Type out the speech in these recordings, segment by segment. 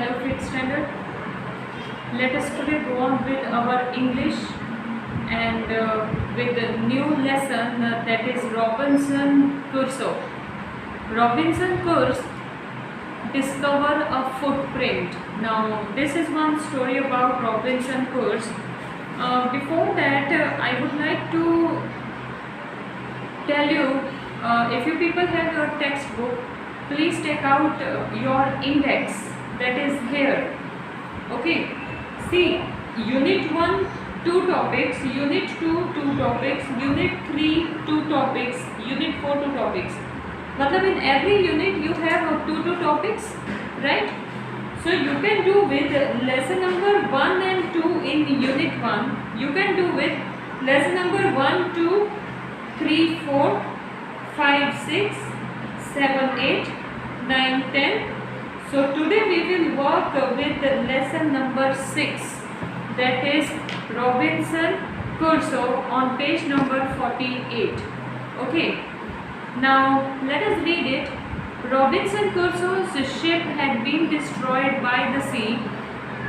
Hello, fifth standard. Let us today go on with our English and with the new lesson that is Robinson Crusoe. Robinson Crusoe discover a footprint. Now, this is one story about Robinson Crusoe. Before that, I would like to tell you, if you people have your textbook, please take out your index that is here. Okay, see, unit 1 2 topics, unit 2 2 topics, unit 3 2 topics, unit 4 2 topics. Matlab in every unit you have 2 topics, right? So you can do with lesson number 1 and 2 in unit 1. You can do with lesson number 1 2 3 4 5 6 7 8 9 10. So today we will work with lesson number 6, that is Robinson Crusoe, on page number 48. Okay, now let us read it. Robinson Crusoe's ship had been destroyed by the sea.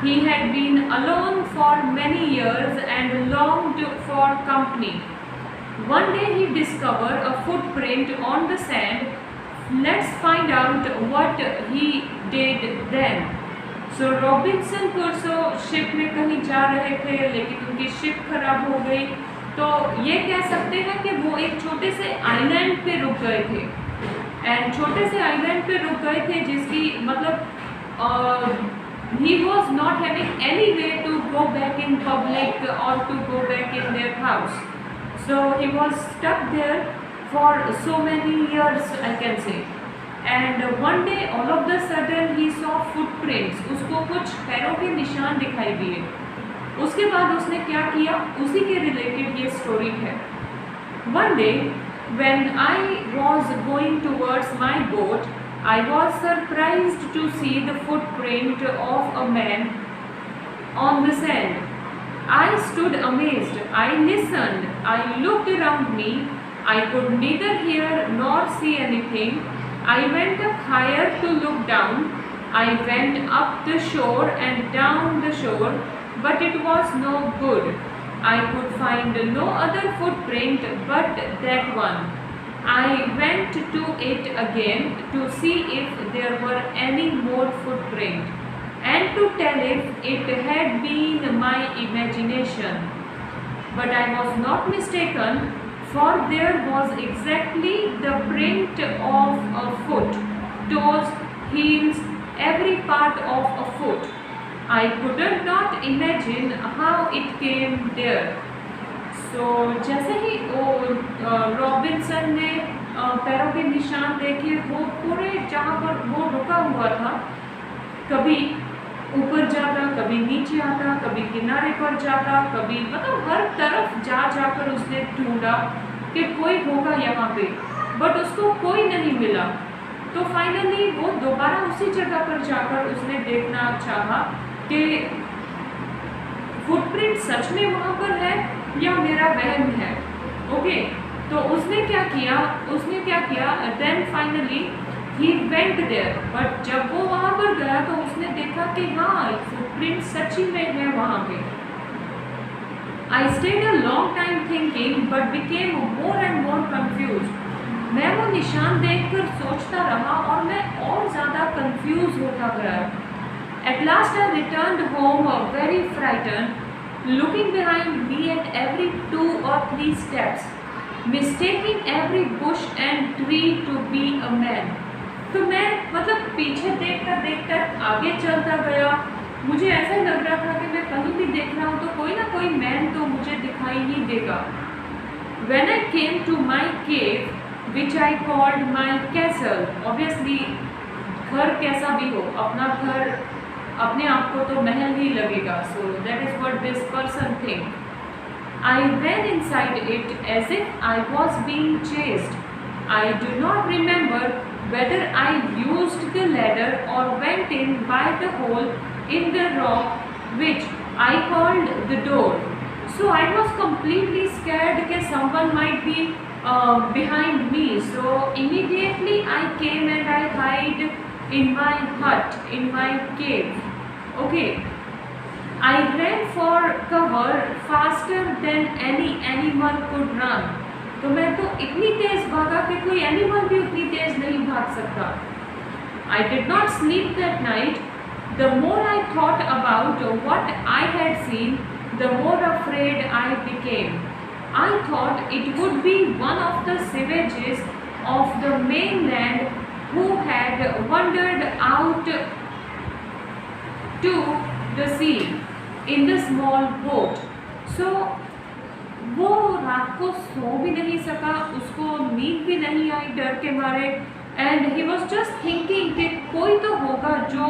He had been alone for many years and longed for company. One day he discovered a footprint on the sand. Let's find out what he did then. So Robinson Crusoe ship में कहीं जा रहे थे, लेकिन उनकी ship खराब हो गई. तो ये कह सकते हैं कि वो एक छोटे से आइलैंड पे रुक गए थे. एंड छोटे से आइलैंड पे रुक गए थे जिसकी मतलब he was not having any way to go back in public or to go back in their house. So he was stuck there for so many years, I can say. And one day all of the sudden he saw footprints. उसको कुछ पैरों के निशान दिखाई दिए. उसके बाद उसने क्या किया, उसी के रिलेटेड ये स्टोरी है. One day when I was going towards my boat, I was surprised to see the footprint of a man on the sand. I stood amazed. I listened. I looked around me. I could neither hear nor see anything. I went up higher to look down. I went up the shore and down the shore, but it was no good. I could find no other footprint but that one. I went to it again to see if there were any more footprint, and to tell if it had been my imagination. But I was not mistaken, for there was exactly the print of a foot, toes, heels, every part of a foot. I could not imagine how it came there. So जैसे ही Robinson ने पैरों के निशान देखे, वो पूरे जहाँ पर वो रुका हुआ था, कभी ऊपर जाता, कभी नीचे आता, कभी किनारे पर जाता, कभी मतलब हर तरफ जाकर उसने ढूंढा कि कोई होगा यहाँ पे, बट उसको कोई नहीं मिला. तो फाइनली वो दोबारा उसी जगह पर जाकर उसने देखना चाहा कि फुटप्रिंट सच में वहाँ पर है या मेरा वहम है. ओके, तो उसने क्या किया, then finally he went there. But जब वो वहाँ पर गया तो उसने देखा कि हाँ, फुटप्रिंट सच्ची में है वहाँ पे. I stayed a long time thinking but became more and more confuse. मैं वो निशान देखकर सोचता रहा और मैं और ज़्यादा कंफ्यूज होता गया. At last I returned home very frighten, looking behind me at every 2 or 3 steps, mistaking every bush and tree to be a man. तो मैं मतलब पीछे देखता आगे चलता गया. मुझे ऐसा लग रहा था कि मैं कहीं भी देख रहा हूँ तो कोई ना कोई मैन तो मुझे दिखाई ही देगा. When I came to my cave, which I called my castle, obviously घर कैसा भी हो, अपना घर अपने आप को तो महल ही लगेगा. So that is what this person think. I ran inside it as if I was being chased. I do not remember whether I used the ladder or went in by the hole in the rock which I called the door. So I was completely scared that someone might be behind me. So immediately I came and I hid in my hut, in my cave. Okay, I ran for cover faster than any animal could run. तो मैं तो इतनी तेज भागा कि कोई animal भी उतनी तेज नहीं भाग सकता. I did not sleep that night. The more I thought about what I had seen, the more afraid I became. I thought it would be one of the savages of the mainland who had wandered out to the sea in the small boat. So वो रात को सो भी नहीं सका, उसको नींद भी नहीं आई डर के मारे. And he was just thinking कि कोई तो होगा जो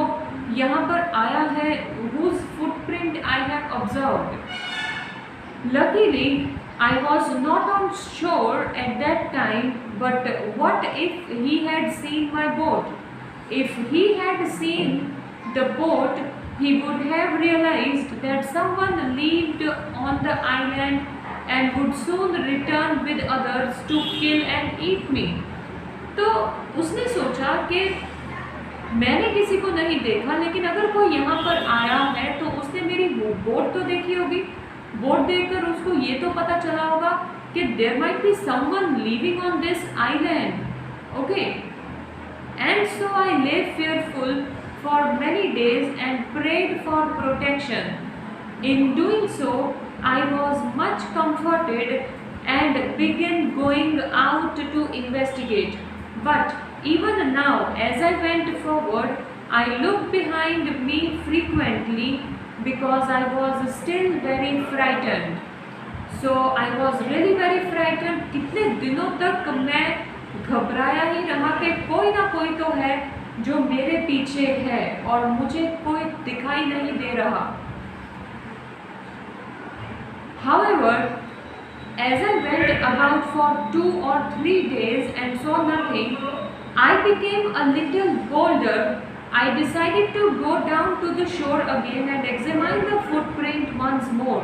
यहाँ पर आया है, whose footprint I have observed. Luckily, I was not on shore at that time, but what if he had seen my boat? If he had seen the boat, he would have realized that someone lived on the island and would soon return with others to kill and eat me. तो उसने सोचा कि मैंने किसी को नहीं देखा, लेकिन अगर कोई यहाँ पर आया है तो उसने मेरी बोट तो देखी होगी. बोट देखकर उसको ये तो पता चला होगा कि there might be someone living on this island. Okay, and so I lay fearful for many days and prayed for protection. In doing so, I was much comforted and began going out to investigate. But even now, as I went forward, I looked behind me frequently because I was still very frightened. So I was really very frightened. कितने दिनों तक मैं घबराया ही रहा कि कोई ना कोई तो है जो मेरे पीछे है और मुझे कोई दिखाई नहीं दे रहा. However, as I went about for 2 or 3 days and saw nothing, I became a little bolder. I decided to go down to the shore again and examine the footprint once more.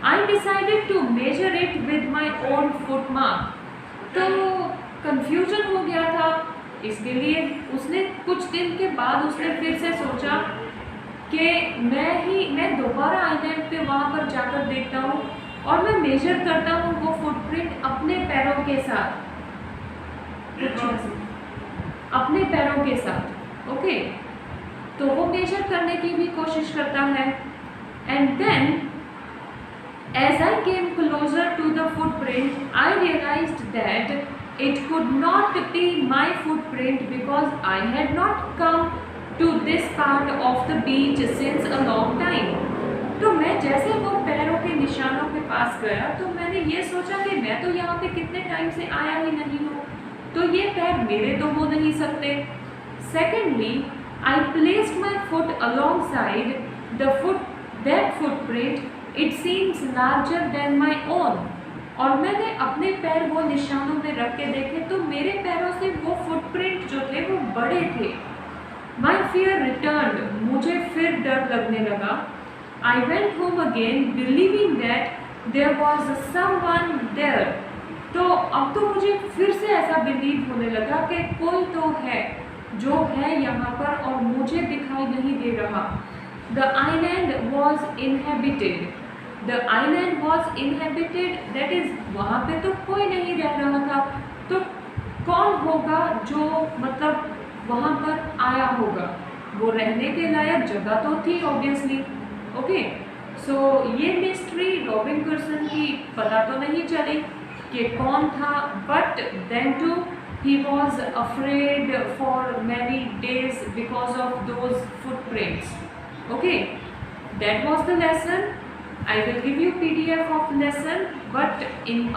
I decided to measure it with my own footmark. तो confusion हो गया था, इसके लिए उसने कुछ दिन के बाद उसने फिर से सोचा कि मैं दोबारा आइलैंड पे वहाँ पर जाकर देखता हूँ और मैं मेजर करता हूँ वो फुटप्रिंट अपने पैरों के साथ, अपने पैरों के साथ. ओके, तो वो मेजर करने की भी कोशिश करता है. And then as I came closer to the footprint I realized that it could not be my footprint because I had not come to this part of the beach since a long time. तो मैं जैसे वो पैरों के निशानों के पास गया तो मैंने ये सोचा कि मैं तो यहाँ पे कितने टाइम से आया ही नहीं हूँ, तो ये पैर मेरे तो हो नहीं सकते. Secondly, I placed my foot alongside that footprint. It seems larger than my own. और मैंने अपने पैर वो निशानों में रख के देखे तो मेरे पैरों से वो फुटप्रिंट जो थे वो बड़े थे. My fear returned. मुझे फिर डर लगने लगा. I went home again, believing that there was someone there. तो अब तो मुझे फिर से ऐसा बिलीव होने लगा कि कोई तो है जो है यहाँ पर और मुझे दिखाई नहीं दे रहा. The island was inhabited. The island was inhabited. That is, वहाँ पे तो कोई नहीं रह रहा था. तो कौन होगा जो मतलब वहाँ पर आया होगा? वो रहने के लायक जगह तो थी ऑब्वियसली. ओके, सो ये मिस्ट्री रॉबिन कर्सन की पता तो नहीं चली कि कौन था, but then too he was afraid for many days because of those footprints. Okay, that was the lesson. I will give you PDF of lesson, but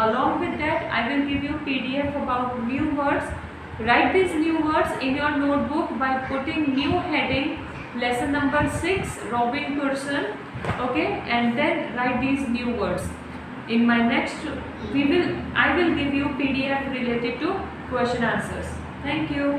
along with that I will give you PDF about new words. Write these new words in your notebook by putting new heading lesson number 6 Robin Kurson. Okay, and then write these new words. In my next I will give you PDF related to question answers. Thank you.